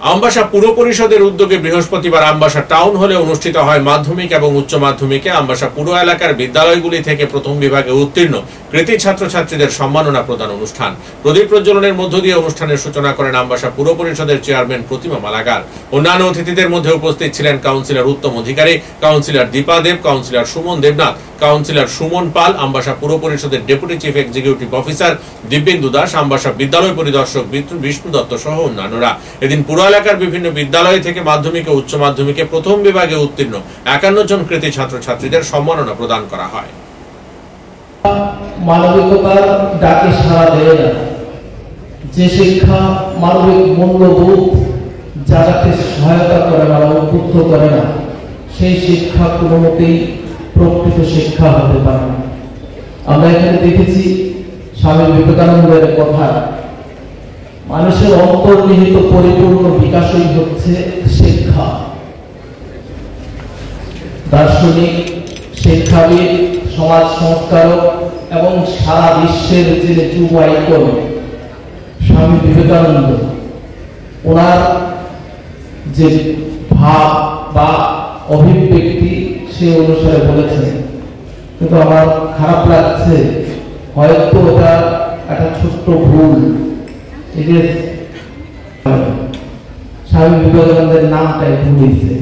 আমবাসা পুর পরিষদের উদ্যোগে বৃহস্পতিবার আমবাসা টাউন হলে অনুষ্ঠিত হয় মাধ্যমিক এবং উচ্চ মাধ্যমিকে আমবাসা পুর এলাকার বিদ্যালয়গুলি থেকে প্রথম বিভাগে উত্তীর্ণ কৃতী ছাত্রছাত্রীদের সম্মাননা প্রদান অনুষ্ঠান। প্রদীপ প্রজ্বলনের মধ্য দিয়ে অনুষ্ঠানের সূচনা করেন আমবাসা পুর পরিষদের চেয়ারম্যান প্রতিমা মালাকার। অন্যান্য অতিথিদের মধ্যে উপস্থিত ছিলেন কাউন্সিলর উত্তম অধিকারী, কাউন্সিলর দীপা দেব, কাউন্সিলর সুমন দেবনাথ, কাউন্সিলর সুমন পাল, আমবাসা পুর পরিষদের deputy chief executive officer Dibyendu Das, Ambassa বিদ্যালয় পরিদর্শক বিষ্ণু দত্ত সহ অন্যান্যরা। এদিন পুর এলাকার বিভিন্ন বিদ্যালয় থেকে মাধ্যমিক ও উচ্চ মাধ্যমিকে প্রথম বিভাগে উত্তীর্ণ 51 জন কৃতী ছাত্রছাত্রীদের সম্মাননা প্রদান করা হয়। মানবিকতার ডাকে সাড়া দেয় না, যে শিক্ষা মানবিক মূল্যবোধ যাকে সহায়তা করে না, উদ্বুদ্ধ করে না, সেই শিক্ষা কোনো মতেই প্রকৃত শিক্ষা হতে পারে না। আমরা এখানে দেখেছি স্বামী বিবেকানন্দের কথা, মানুষের অন্তর্নিহিত পরিপূর্ণ বিকাশই হচ্ছে শিক্ষা। দার্শনিক, শিক্ষাবিদ, সমাজ সংস্কারক এবং সারা বিশ্বের যিনি যুব আইকন স্বামী বিবেকানন্দ, ওনার যে ভাব বা অভিব্যক্তি সে অনুসারে বলেছেন। কিন্তু আমার খারাপ লাগছে, হয়তো ওটা একটা ছোট্ট ভুল। স্বামী বিবেকানন্দের নামটাই ভুল হয়েছে।